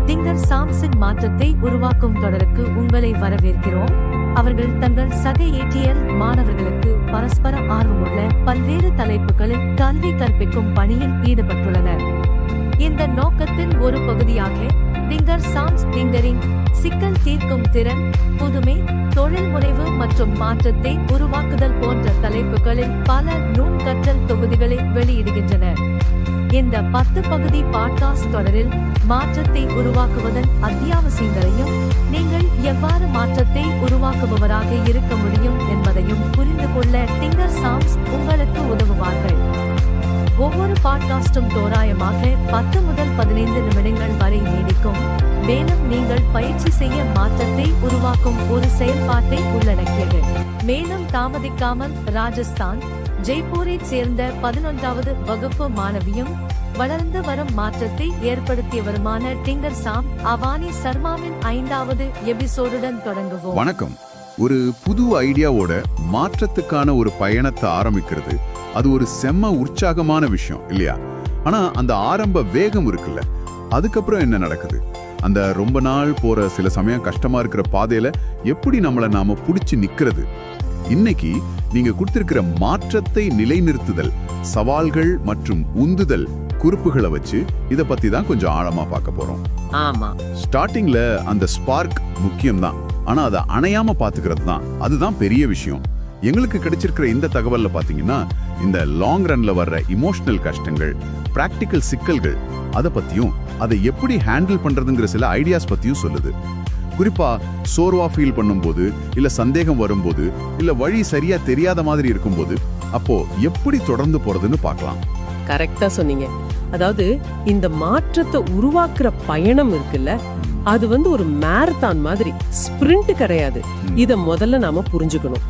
Thinker சாம்ஸின் மாற்றத்தை உருவாக்கும் தொடருக்கு உங்களை வரவேற்கிறோம். அவர்கள் தங்கள் சக ஏடிஎல் மாணவர்களுக்கு பரஸ்பர ஆர்வமுள்ள பல்வேறு தலைப்புகளில் கல்வி கற்பிக்கும் பணியில் ஈடுபட்டுள்ளனர். இந்த நோக்கத்தின் ஒரு பகுதியாக திங்கர் சாம்ஸ் திங்கரிங் சிக்கல் தீர்க்கும் திறன், புதுமை, தொழில் முனைவு மற்றும் மாற்றத்தை உருவாக்குதல் போன்ற தலைப்புகளில் பல நுண் கற்றல் தொகுதிகளை வெளியிடுகின்றனர். இந்த 10 பகுதி பாட்காஸ்ட் தொடரில் மாற்றத்தை உருவாக்குவதன் அத்தியாவசியங்களையும் நீங்கள் எவ்வாறு மாற்றத்தை உருவாக்குபவராக இருக்க முடியும் என்பதையும் புரிந்து கொள்ள திங்கர் சாம்ஸ் உங்களுக்கு உதவுவார்கள். ஒவ்வொரு பாட்காஸ்டும் தோராயமாக 10 முதல் 15 நிமிடங்கள் வரை நீடிக்கும். மேலும் நீங்கள் பயிற்சி செய்ய மாற்றத்தை உருவாக்கும் ஒரு செயல்பாட்டை உள்ளடக்கியது. மேலும் தாமதிக்காமல் ராஜஸ்தான் ஜெய்ப்பூரைச் சேர்ந்த 11வது வகுப்பு மாணவியும் வளர்ந்து வரும் மாற்றத்தை ஏற்படுத்தியவருமான டிங்கர் சாம் அவானி சர்மாவின் 5வது எபிசோடுடன் தொடங்குவோம். வணக்கம். ஒரு புது ஐடியாவோட மாற்றத்துக்கான ஒரு பயணத்தை ஆரம்பிக்கிறது, அது ஒரு செம்ம உற்சாகமான விஷயம் இல்லையா? ஆனா அந்த ஆரம்ப வேகம் இருக்குல்ல, அதுக்கப்புறம் என்ன நடக்குது? அந்த ரொம்ப நாள் போற சில சமயம் கஷ்டமா இருக்கிற பாதையில எப்படி நாம புடிச்சு நிக்கிறது? இன்னைக்கு நீங்க கொடுத்திருக்கிற மாற்றத்தை நிலைநிறுத்துதல், சவால்கள் மற்றும் உந்துதல் குறிப்புகளை வச்சு இத பத்தி தான் கொஞ்சம் ஆழமா பார்க்க போறோம். ஆமா, ஸ்டார்டிங்ல அந்த ஸ்பார்க் முக்கியம்தான், ஆனா அதை அணையாம பாத்துக்கிறது தான், அதுதான் பெரிய விஷயம். எங்களுக்கு கிடைச்சிருக்கிற இந்த தகவல்ல பாத்தீங்கன்னா இந்த லாங் ரன்ல வர்ற இமோஷனல் கஷ்டங்கள், பிராக்டிக்கல் சிக்கல்கள், அதை பத்தியும் அதை எப்படி ஹேண்டில் பண்றதுங்கிற சில ஐடியாஸ் பத்தியும் சொல்லுது. குறிப்பா சோர்வா ஃபீல் பண்ணும்போது, இல்ல சந்தேகம் வரும்போது, இல்ல வழி சரியா தெரியாத மாதிரி இருக்கும்போது, அப்போ எப்படி தொடர்ந்து போறதுன்னு பார்க்கலாம். கரெக்டா சொன்னீங்க. அதாவது இந்த மாற்றத்தை உருவாக்குற பயணம் இருக்குல்ல, அது ஒரு மேரத்தான் மாதிரி, ஸ்பிரிண்ட் கிடையாது. இத முதல்ல நாம புரிஞ்சுக்கணும்.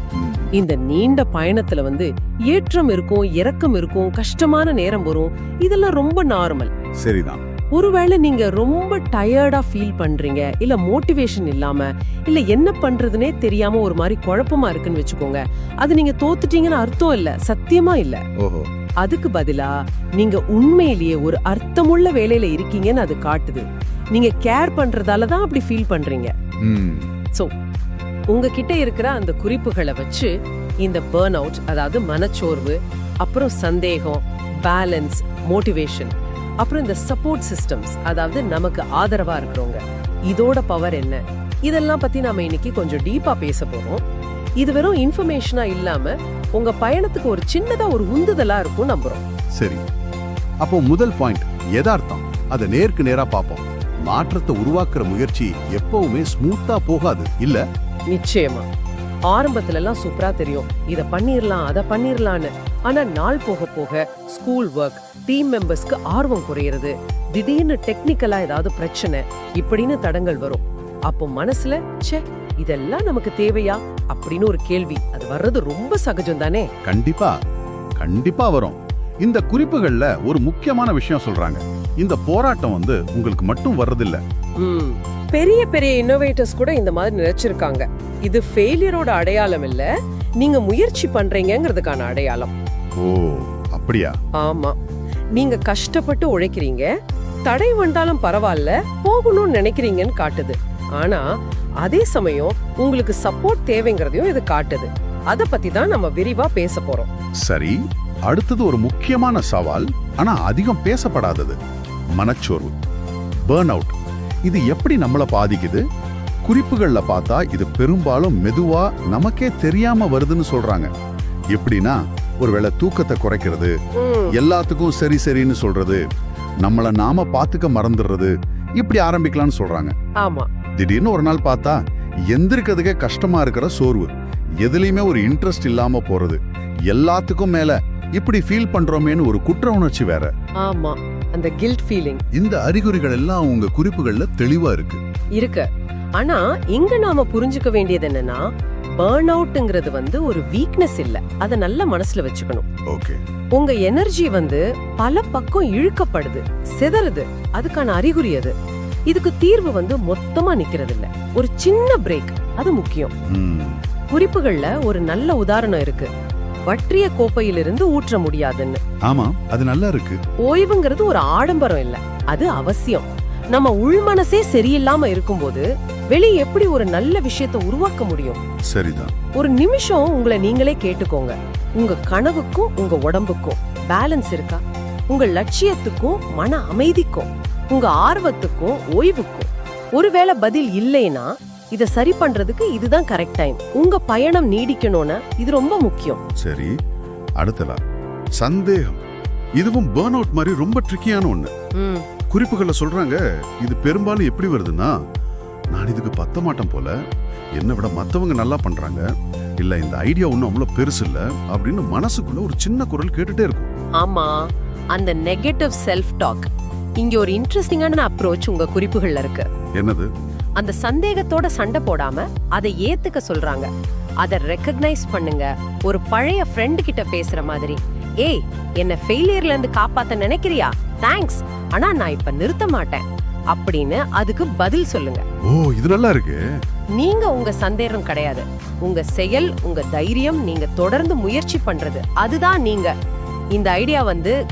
இந்த நீண்ட பயணத்துல ஏற்றம் இருக்கும், இறக்கம் இருக்கும், கஷ்டமான நேரம் வரும். இதெல்லாம் ரொம்ப நார்மல். சரிதான். ஒருவேளை நீங்க ரொம்ப டயர்டா ஃபீல் பண்றீங்க, இல்ல மோட்டிவேஷன் இல்லாம, இல்ல என்ன பண்றதுனே தெரியாம ஒரு மாதிரி குழப்பமா இருக்குன்னு வச்சுக்கோங்க. அது நீங்க தோத்துட்டீங்கன்னு அர்த்தம் இல்ல, சத்தியமா இல்ல. ஓஹோ. அதுக்கு பதிலா நீங்க உண்மையிலேயே ஒரு அர்த்தமுள்ள வேலையில இருக்கீங்கன்னு அது காட்டுது. நீங்க கேர் பண்றதாலதான் அப்படி ஃபீல் பண்றீங்க. சோ உங்ககிட்ட இருக்கிற அந்த குறிப்புகளை வச்சு இந்த பர்ன் அவுட், அதாவது மனச்சோர்வு, அப்புறம் சந்தேகம், பேலன்ஸ், மோட்டிவேஷன், அப்புறம் இந்த சப்போர்ட் சிஸ்டம்ஸ், அதாவது நமக்கு ஆதரவா இருக்கிறவங்க, இதோட பவர் என்ன, இதெல்லாம் பத்தி நாம இன்னைக்கு கொஞ்சம் டீப்பா பேச போறோம். இது வெறும் இன்ஃபர்மேஷனா இல்லாம உங்க பயணத்துக்கு ஒரு சின்னதா ஒரு உந்துதலா இருக்கும் நம்புறோம். சரி, அப்போ முதல் பாயிண்ட் யதார்த்தம். அதை நேருக்கு நேரா பார்ப்போம். மாற்றத்தை உருவாக்குற முயற்சி எப்பவுமே ஸ்மூத்தா போகாது இல்ல? நிச்சயமா. ஆரம்பத்துல எல்லாம் சூப்பரா தெரியும், இத பண்ணிரலாம் அத பண்ணிரலான்னு. ஆனா நாள் போக போக ஸ்கூல் ஒர்க், டீம் மெம்பர்ஸ்க்கு ஆர்வம் குறையிறது, திடீர்னு டெக்னிக்கலா ஏதாவது பிரச்சனை, இப்படின்னு தடங்கள் வரும். அப்போ மனசுல இதெல்லாம் நமக்கு தேவையா அப்படின்னு ஒரு கேள்வி அது வர்றது ரொம்ப சகஜம் தானே? கண்டிப்பா கண்டிப்பா வரும். இந்த குறிப்புகள்ல ஒரு முக்கியமான விஷயம் சொல்றாங்க. இந்த போராட்டம் உங்களுக்கு மட்டும் வர்றதில்ல. பெரிய பெரிய இன்னோவேட்டர்ஸ் கூட இந்த மாதிரி நினைச்சிருக்காங்க. இது ஃபெயிலியரோட அடையாளம் இல்ல, நீங்க முயற்சி பண்றீங்கிறதுக்கான அடையாளம். ஓ, அப்படியா? ஆமா, நீங்க கஷ்டப்பட்டு உழைக்கிறீங்க, தடை வந்தாலும் பரவாயில்ல போகணும்னு நினைக்கிறீங்கன்னு காட்டுது. ஆனா அதே சமயம் உங்களுக்கு சப்போர்ட் தேவைங்கிறதையும் இது காட்டுது. அத பத்தி தான் நம்ம விரிவா பேச போறோம். சரி, அடுத்தது ஒரு முக்கியமான சவால், ஆனா அதிகம் பேசப்படாதது, மனச்சோர்வு, பர்ன் அவுட். இது எப்படி நம்மள பாதிக்குது? குறிப்புகள்ல பார்த்தா இது பெரும்பாலும் மெதுவா நமக்கே தெரியாம வருதுன்னு சொல்றாங்க. எப்படின்னா, ஒருவேளை தூக்கத்தை குறைக்கிறது, எல்லாத்துக்கும் சரி சரின்னு சொல்றது, நம்மள நாம பாத்துக்க மறந்துடுறது, இப்படி ஆரம்பிக்கலாம்னு சொல்றாங்க. ஆமா, திடீர்னு ஒரு நாள் பார்த்தா எந்திருக்கிறதுக்கே கஷ்டமா இருக்கிற சோர்வு, எதுலயுமே ஒரு இன்ட்ரெஸ்ட் இல்லாம போறது, எல்லாத்துக்கும் மேல இப்படி ஃபீல் பண்றோமேன்னு ஒரு குற்ற உணர்ச்சி வேற. ஆமா, அந்த கில்ட் ஃபீலிங். இந்த அறிகுறிகள் எல்லாம் உங்க குறிப்புகள்ல தெளிவா இருக்கு. ஆனா இங்க நாம புரிஞ்சுக்க வேண்டியது என்னன்னா, பர்ன் அவுட்ங்கிறது ஒரு வீக்னஸ் இல்ல, அத நல்ல மனசுல வச்சுக்கணும். ஓகே. உங்க எனர்ஜி பல பக்கம் இழுக்கப்படுது, சிதறுது, அதுக்கான அறிகுறி அது. இதுக்கு தீர்வு மொத்தமா நிக்கிறது இல்ல, ஒரு சின்ன பிரேக், அது முக்கியம். குறிப்புகள்ல ஒரு நல்ல உதாரணம் இருக்கு. வற்றிய கோப்பையிலிருந்து ஊற்ற முடியாதுன்னு. ஆமா, அது நல்லா இருக்கு. ஓய்வுங்கிறது ஒரு ஆடம்பரம் இல்ல, அது அவசியம். நம்ம உள்மனசே சரியில்லாம இருக்கும்போது வெளியே எப்படி ஒரு நல்ல விஷயத்தை உருவாக்க முடியும்? சரிதான். ஒரு நிமிஷம் உங்களை நீங்களே கேட்டுக்கோங்க. உங்க கனவுக்கும் உங்க உடம்புக்கும் பேலன்ஸ் இருக்கா? உங்க லட்சியத்துக்கும் மன அமைதிக்கும், உங்க ஆர்வத்துக்கும் ஓய்வுக்கும் ஒருவேளை பதில் இல்லைன்னா இத சரி பண்றதுக்கு இதுதான் கரெக்ட் டைம். உங்க பயணம் நீடிக்கணும்னா இது ரொம்ப முக்கியம். சரி, அடுத்ததா சந்தேகம். இதுவும் பர்ன் அவுட் மாதிரி ரொம்ப ட்ரிக்கியான ஒண்ணு. குறிப்புகள்ல சொல்றாங்க, இது பெரும்பாலும் எப்படி வருதுன்னா, நான் இதுக்கு பத்த மாட்டேன் போல, என்னை விட மத்தவங்க நல்லா பண்றாங்க, இல்ல இந்த ஐடியா ஒன்னும் அவ்வளவு பெருசு இல்ல அப்படின்னு மனசுக்குள்ள ஒரு சின்ன குரல் கேட்டுட்டே இருக்கும். ஆமா, அந்த நெகட்டிவ் செல்ஃப் டாக். இங்க ஒரு இன்ட்ரெஸ்டிங்கான அப்ரோச் உங்க குறிப்புகள்ல இருக்கு. என்னது? அந்த சந்தேகத்தோட சண்டை போடாம அதை ஏத்துக்க சொல்றாங்க. அதை ரெகக்னைஸ் பண்ணுங்க. ஒரு பழைய ஃப்ரெண்ட் கிட்ட பேசுற மாதிரி, ஏய், என்ன ஃபெயிலியர்ல இருந்து காப்பாத்த நினைக்கிறியா? தேங்க்ஸ், ஆனா நான் இப்ப நிறுத்த மாட்டேன் அப்படின்னு அதுக்கு பதில் சொல்லுங்க. ஓ, இது நல்லா இருக்கு. நீங்க உங்க சந்தேகம் கிடையாது, உங்க செயல், உங்க தைரியம், நீங்க தொடர்ந்து முயற்சி பண்றது, அதுதான் நீங்க. இந்த ஐடியா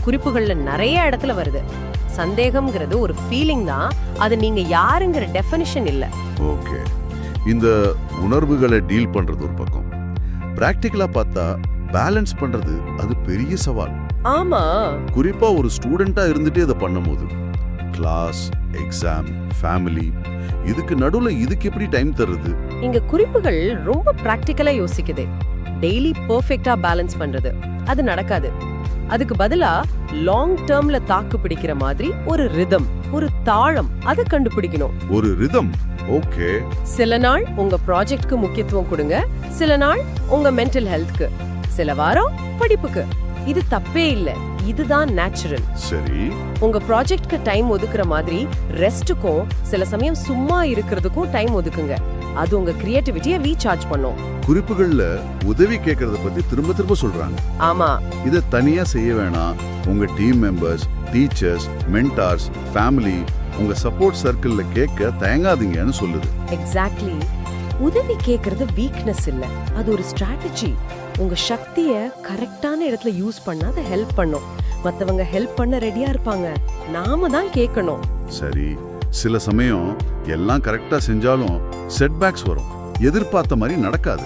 குறிப்புகள்ல நிறைய இடத்துல வருது. சந்தேகம்ங்கிறது ஒரு ஃபீலிங் தான், அது நீங்க யாருங்கிற டெஃபினிஷன் இல்ல. ஓகே, இந்த உணர்வுகளை டீல் பண்றது ஒரு பக்கம், பிராக்டிகலா பார்த்தா பேலன்ஸ் பண்றது அது பெரிய சவால். ஆமா, குறிப்பா ஒரு ஸ்டூடெண்டா இருந்துட்டே இதை பண்ணும்போது, கிளாஸ், எக்ஸாம், ஃபேமிலி, இதுக்கு நடுவுல இதுக்கு எப்படி டைம் தருது? இங்க குறிப்புகள் ரொம்ப பிராக்டிகலா யோசிக்குது. டெய்லி பெர்ஃபெக்ட்டா பேலன்ஸ் பண்றது அது நடக்காது. அதுக்கு பதிலா லாங் டேர்ம்ல தாக்கு பிடிக்கிற மாதிரி ஒரு ரிதம், ஒரு தாளம் அதை கண்டுபிடிக்கணும். ஒரு ரிதம். ஓகே. சில நாள் உங்க ப்ராஜெக்ட்க்கு முக்கியத்துவம் கொடுங்க, சில நாள் உங்க மென்டல் ஹெல்த்க்கு, சில வாரம் படிப்புக்கு. இது தப்பே இல்ல, இதுதான் நேச்சுரல். சரி, உங்க ப்ராஜெக்ட்க்கு டைம் ஒதுக்குற மாதிரி ரெஸ்ட்டுக்கும் சில சமயம் சும்மா இருக்கிறதுக்கும் டைம் ஒதுக்குங்க. அது உங்க கிரியேட்டிவிட்டியை ரீசார்ஜ் பண்ணும். குறிப்புகள்ல உதவி கேட்கறத பத்தி திரும்ப திரும்ப சொல்றாங்க. ஆமா, இத தனியா செய்ய வேணாம், உங்க team members, teachers, mentors, family, உங்க சப்போர்ட் சர்க்கிள்ல கேட்க தயங்காதீங்கன்னு சொல்லுது. எக்ஸாக்ட்லி. உதவி கேட்கறது வீக்னஸ் இல்ல, அது ஒரு ஸ்ட்ராட்டஜி. உங்க சக்திய கரெக்டான இடத்துல யூஸ் பண்ணா அது ஹெல்ப் பண்ணும். மத்தவங்க ஹெல்ப் பண்ண ரெடியா இருப்பாங்க, நாம தான் கேட்கணும். சரி, சில சமயம் எல்லாம் கரெக்டா செஞ்சாலும் செட்பேக்ஸ் வரும். எதிர்பார்த்த மாதிரி நடக்காது.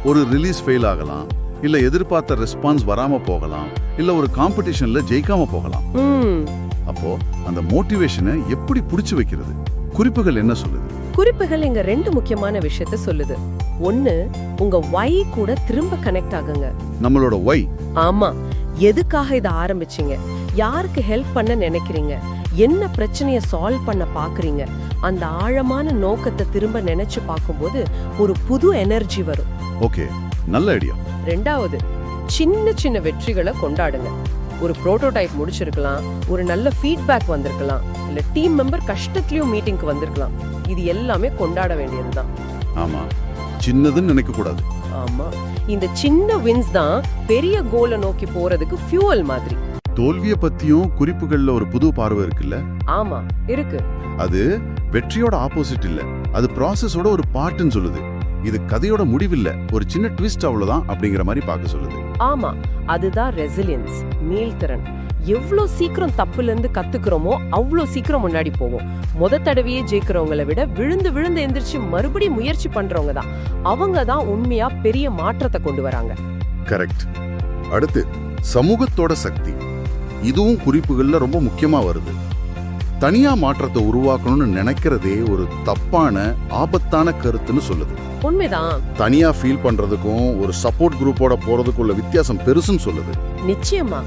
ஒரு ரிலீஸ் ஃபெயில் ஆகலாம், இல்ல எதிர்பார்த்த ரெஸ்பான்ஸ் வராம போகலாம், இல்ல ஒரு காம்படிஷன்ல ஜெயிக்காம போகலாம். அப்போ அந்த மோட்டிவேஷனை எப்படி புடிச்சு வைக்கிறது? குறிப்புகள் என்ன சொல்லுது? குறிப்புகள் இங்க ரெண்டு முக்கியமான விஷயத்த சொல்லுது. ஒன்னு, உங்க வை கூட திரும்ப கனெக்ட் ஆகுங்க. நம்மளோட வை. ஆமா, எதுக்காக இத ஆரம்பிச்சீங்க, யாருக்கு ஹெல்ப் பண்ண நினைக்கிறீங்க, என்ன பிரச்சனைய சால்வ் பண்ண பாக்குறீங்க, அந்த ஆழமான நோக்கத்தை திரும்ப நினைச்சு பார்க்கும்போது ஒரு புது எனர்ஜி வரும். ஓகே, நல்ல ஐடியா. ரெண்டாவது, சின்ன சின்ன வெற்றிகளை கொண்டாடுங்க. ஒரு புரோட்டோடைப் முடிச்சிருக்கலாம், ஒரு நல்ல ஃபீட்பேக் வந்திருக்கலாம், இல்ல டீம் மெம்பர் கஷ்டத்துலயும் மீட்டிங்க்கு வந்திருக்கலாம். இது எல்லாமே கொண்டாட வேண்டியதுதான். ஆமா, சின்னதுன்னு நினைக்க கூடாது. ஆமா, இந்த சின்ன வின்ஸ் தான் பெரிய கோலை நோக்கி போறதுக்கு ஃபியூவல் மாதிரி. தோல்விய பத்தியும் குறிப்புகள்ல ஒரு புது பார்வை இருக்குல்ல? ஆமா, இருக்கு. அது வெற்றியோட ஆப்போசிட் இல்ல, அது ப்ராசஸோட ஒரு பார்ட்னு சொல்லுது. இது கதையோட முடிவில்ல, ஒரு சின்ன ட்விஸ்ட் அவ்வளவுதான் அப்படிங்கிற மாதிரி பார்க்க சொல்லுது. ஆமா, அதுதான் ரெசிலியன்ஸ், மீள்திறன். எவ்வளவு சீக்கிரம் தப்புல இருந்து கத்துக்கிறோமோ அவ்வளவு சீக்கிரம் முன்னாடி போவோம். முத தடவையே ஜெயிக்கிறவங்களை விட விழுந்து விழுந்து எந்திரிச்சு மறுபடியும் முயற்சி பண்றவங்க தான், அவங்க தான் உண்மையா பெரிய மாற்றத்தை கொண்டு வராங்க. கரெக்ட். அடுத்து சமூகத்தோட சக்தி. இதுவும் குறிப்புகள்ல ரொம்ப முக்கியமா வருது. தனியா மாற்றத்தை உருவாக்கணும்னு நினைக்கிறதே ஒரு தப்பான, ஆபத்தான கருத்துன்னு சொல்லுது. உண்மைதான். தனியா ஃபீல் பண்றதுக்கும் ஒரு சப்போர்ட் குரூப்போட போறதுக்குள்ள வித்தியாசம் பெருசுன்னு சொல்லுது. நிச்சயமா.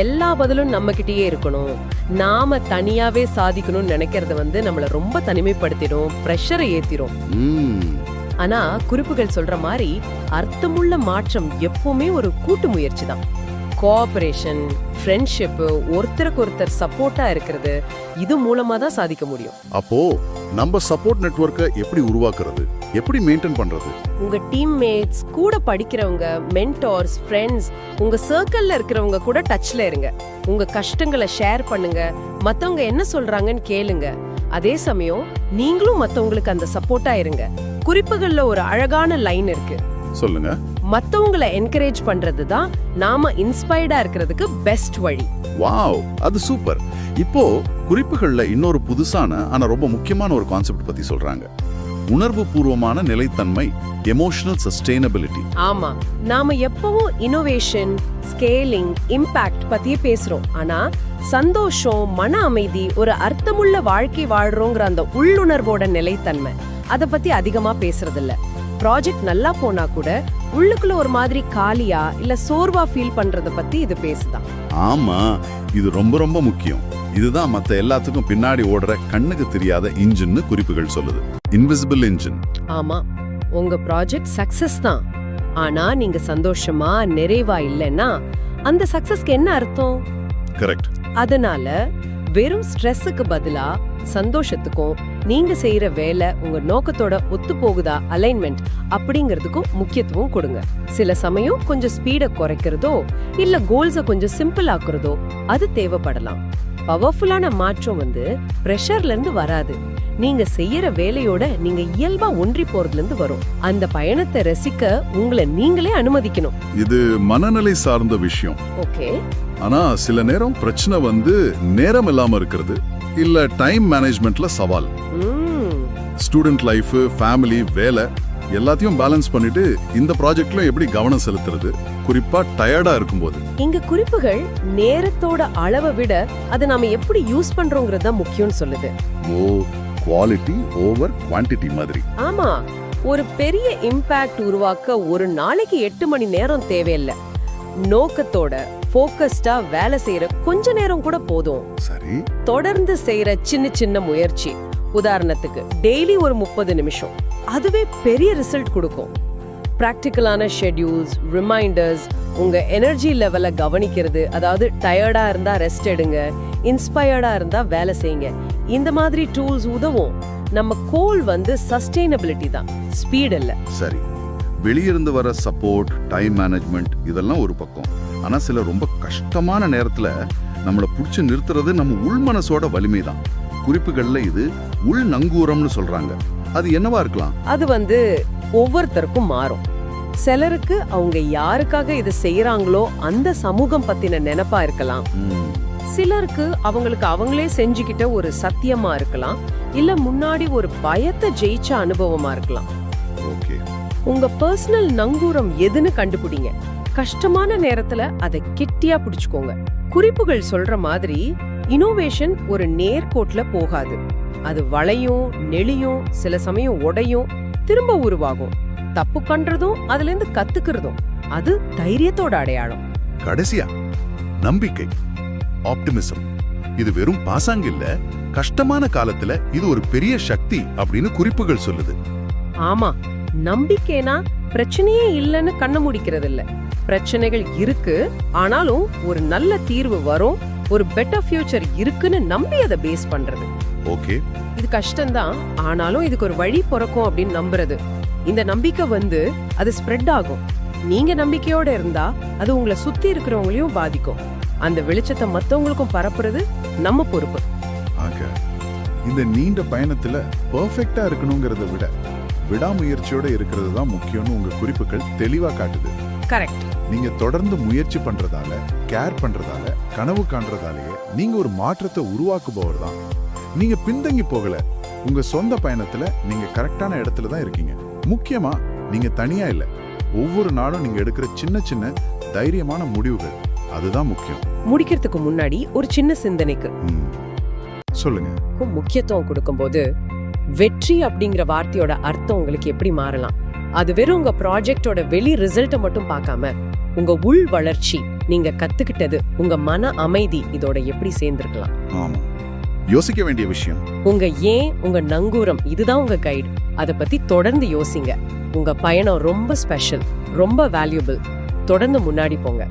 எல்லா பதிலும் நம்ம கிட்டயே இருக்கணும், நாம தனியாவே சாதிக்கணும்னு நினைக்கிறது நம்மள ரொம்ப தனிமைப்படுத்திடும், பிரஷரை ஏத்திரும். ஆனா குறிப்புகள் சொல்ற மாதிரி அர்த்தமுள்ள மாற்றம் எப்பவுமே ஒரு கூட்டு முயற்சி தான். கோஆபரேஷன், ஃப்ரெண்ட்ஷிப், ஒருத்தருக்கு ஒருத்தர் சப்போர்ட்டா இருக்கிறது, இது மூலமா தான் சாதிக்க முடியும். அப்போ நம்ம சப்போர்ட் நெட்வொர்க்கை எப்படி உருவாக்குறது, எப்படி மெயின்டைன் பண்றது? உங்க டீம்மேட்ஸ், கூட படிக்கிறவங்க, மென்டார்ஸ், ஃப்ரெண்ட்ஸ், உங்க சர்க்கிள்ல இருக்கிறவங்க கூட டச்ல இருங்க. உங்க கஷ்டங்களை ஷேர் பண்ணுங்க, மத்தவங்க என்ன சொல்றாங்கன்னு கேளுங்க. அதே சமயம் நீங்களும் மத்தவங்களுக்கு அந்த சப்போர்ட்டா இருங்க. குறிப்புகள்ல ஒரு அழகான லைன் இருக்கு. சொல்லுங்க. மத்தவங்களை என்கரேஜ் பண்றது தான் நாம இன்ஸ்பயர்டா இருக்கிறதுக்கு பெஸ்ட் வழி. வாவ், அது சூப்பர். இப்போ குறிப்புகள்ல இன்னொரு புதுசான ஆனா ரொம்ப முக்கியமான ஒரு கான்செப்ட் பத்தி சொல்றாங்க. உணர்வு பூர்வமான நிலைத்தன்மை, எமோஷனல் சஸ்டெயினபிலிட்டி. ஆமா, நாம எப்பவும் இன்னோவேஷன், ஸ்கேலிங், இம்பாக்ட் பத்தியே பேசுறோம். ஆனா சந்தோஷம், மன அமைதி, ஒரு அர்த்தமுள்ள வாழ்க்கை வாழ்றோங்கிற அந்த உள்ளுணர்வோட நிலைத்தன்மை அத பத்தி அதிகமா பேசுறது இல்ல. ப்ராஜெக்ட் நல்லா போனா கூட உள்ளுக்குள்ள ஒரு மாதிரி காலியா இல்ல சோர்வா ஃபீல் பண்றத பத்தி இது பேசுதான். ஆமா, இது ரொம்ப ரொம்ப முக்கியம். இதுதான் மத்த எல்லாத்துக்கும் பின்னாடி ஓடுற கண்ணுக்கு தெரியாத இன்ஜின்னு குறிப்புகள் சொல்லுது. Invisible engine. ஆமா, உங்க ப்ராஜெக்ட் சக்சஸ் தான். ஆனா நீங்க சந்தோஷமா நிறைவா இல்லைன்னா அந்த சக்சஸ்க்கு என்ன அர்த்தம்? கரெக்ட். அதனால வெறும் ஸ்ட்ரெஸ்ஸுக்கு பதிலா சந்தோஷத்துக்கும் நீங்க செய்யற வேலை உங்க நோக்கத்தோட ஒத்து போகுதா, அலைன்மெண்ட் அப்படிங்கிறதுக்கும் முக்கியத்துவம் கொடுங்க. சில சமயம் கொஞ்சம் ஸ்பீட குறைக்கிறதோ இல்ல கோல்ஸ கொஞ்சம் சிம்பிள் ஆக்குறதோ அது தேவைப்படலாம். பவர்ஃபுல்லான மாற்றம் பிரஷர்ல இருந்து வராது. நீங்க செய்யற வேலையோட நீங்க இயல்பா ஒன்றி போறதுல இருந்து வரும். அந்த பயணத்தை ரசிக்க உங்களை நீங்களே அனுமதிக்கணும். இது மனநிலை சார்ந்த விஷயம். ஓகே. ஆனா சில நேரம் பிரச்சனை நேரம் இல்லாம இருக்கிறது, இல்ல டைம் மேனேஜ்மெண்ட்ல சவால். ஸ்டூடெண்ட் லைஃப், ஃபேமிலி, வேலை எல்லாத்தையும் பேலன்ஸ் பண்ணிட்டு இந்த ப்ராஜெக்ட்ல எப்படி கவனம் செலுத்துறது, குறிப்பா டயர்டா இருக்கும்போது? இங்க குறிப்புகள் நேரத்தோட அளவை விட அதை நாம எப்படி யூஸ் பண்றோங்கிறது தான் முக்கியம்னு சொல்லுது. ஓ, குவாலிட்டி ஓவர் குவான்டிட்டி மாதிரி. ஆமா, ஒரு பெரிய இம்பாக்ட் உருவாக்க ஒரு நாளைக்கு 8 மணி நேரம் தேவையில்லை. நோக்கத்தோட ஃபோக்கஸ்டா வேலை செய்யற கொஞ்ச நேரம் கூட போதும். சரி. தொடர்ந்து செய்யற சின்ன சின்ன முயற்சி, உதாரணத்துக்கு டெய்லி ஒரு 30 நிமிஷம், அதுவே பெரிய ரிசல்ட் கொடுக்கும். பிராக்டிக்கலான ஷெட்யூல்ஸ், ரிமைண்டர்ஸ், உங்க எனர்ஜி லெவலை கவனிக்கிறது, அதாவது டயர்டா இருந்தா ரெஸ்ட் எடுங்க, இன்ஸ்பயர்டா இருந்தா வேலை செய்யுங்க. இந்த மாதிரி டூல்ஸ் உதவும். நம்ம கோல் சஸ்டெயினபிலிட்டி தான், ஸ்பீட் இல்ல. சரி, வெளியிருந்து வர சப்போர்ட், டைம் மேனேஜ்மெண்ட் இதெல்லாம் ஒரு பக்கம். ஆனா சில ரொம்ப கஷ்டமான நேரத்துல நம்மள புடிச்சு நிறுத்துறது நம்ம உள்மனசோட வலிமை தான். குறிப்புகள்ல இது உள் நங்கூரம்னு சொல்றாங்க. அது என்னவா இருக்கலாம்? அது ஒவ்வொருத்தருக்கும் மாறும். சிலருக்கு அவங்க யாருக்காக இது செய்யறாங்களோ அந்த சமூகம் பத்தின நினைப்பா இருக்கலாம். சிலருக்கு அவங்களுக்கு அவங்களே செஞ்சுக்கிட்ட ஒரு சத்தியமா இருக்கலாம், இல்ல முன்னாடி ஒரு பயத்தை ஜெயிச்ச அனுபவமா இருக்கலாம். ஓகே, உங்க பர்சனல் நங்கூரம் எதுன்னு கண்டுபிடிங்க. கஷ்டமான நேரத்துல அதை கெட்டியா பிடிச்சுக்கோங்க. குறிப்புகள் சொல்ற மாதிரி இனோவேஷன் ஒரு நேர்கோட்ல போகாது. அது வளையும், நெளியும், சில சமயம் உடையும், திரும்ப உருவாகும். தப்பு பண்றதும் அதுல இருந்து கத்துக்கிறதும் அது தைரியத்தோட அடையாளம். கடைசியா நம்பிக்கை, ஆப்டிமிசம். இது வெறும் பாசாங்க இல்ல, கஷ்டமான காலத்துல இது ஒரு பெரிய சக்தி அப்படின்னு குறிப்புகள் சொல்லுது. ஆமா, நம்பிக்கைனா பிரச்சனையே இல்லைன்னு கண்ண முடிக்கிறது இல்ல. பிரச்சனைகள் இருக்கு, ஆனாலும் ஒரு நல்ல தீர்வு வரும், ஒரு பெட்டர் ஃபியூச்சர் இருக்குன்னு நம்பி அதை பேஸ் பண்றது. ஓகே, இது கஷ்டம்தான், ஆனாலும் இதுக்கு ஒரு வழி பிறக்கும் அப்படின்னு நம்புறது. இந்த நம்பிக்கை அது ஸ்ப்ரெட் ஆகும். நீங்க நம்பிக்கையோட இருந்தா அது உங்களை சுத்தி இருக்கிறவங்களையும் பாதிக்கும். அந்த வெளிச்சத்தை மத்தவங்களுக்கும் பரப்புறது நம்ம பொறுப்பு. ஆக இந்த நீண்ட பயணத்துல பெர்ஃபெக்ட்டா இருக்கணுங்கிறத விட விடாமுயற்சியோட இருக்கிறது தான் முக்கியம்னு உங்க குறிப்புகள் தெளிவா காட்டுது. கரெக்ட். நீங்க தொடர்ந்து முயற்சி பண்றதால, கேர் பண்றதால, கனவு காண்றதாலேயே நீங்க ஒரு மாற்றத்தை உருவாக்குபவர் தான். நீங்க பின்தங்கி போகல. உங்க சொந்த பயணத்துல நீங்க கரெக்டான இடத்துல தான் இருக்கீங்க. முக்கியமா நீங்க தனியா இல்ல. ஒவ்வொரு நாளும் நீங்க எடுக்கிற சின்ன சின்ன தைரியமான முடிவுகள், அதுதான் முக்கியம். முடிக்கிறதுக்கு முன்னாடி ஒரு சின்ன சிந்தனைக்கு சொல்லுங்க. முக்கியத்துவம் கொடுக்கும்போது வெற்றி அப்படிங்கிற வார்த்தையோட அர்த்தம் உங்களுக்கு எப்படி மாறலாம்? அது வெறும் உங்க ப்ராஜெக்டோட வெளி ரிசல்ட்டை மட்டும் பார்க்காம உங்க உள் வளர்ச்சி, நீங்க கத்துக்கிட்டது, உங்க மன அமைதி இதோட எப்படி சேர்ந்திருக்கலாம்? ஆமா, யோசிக்க வேண்டிய விஷயம். உங்க ஏன், உங்க நங்கூரம், இதுதான் உங்க கைடு. அத பத்தி தொடர்ந்து யோசிங்க. உங்க பயணம் ரொம்ப ஸ்பெஷல், ரொம்ப வேல்யூபிள். தொடர்ந்து முன்னாடி போங்க.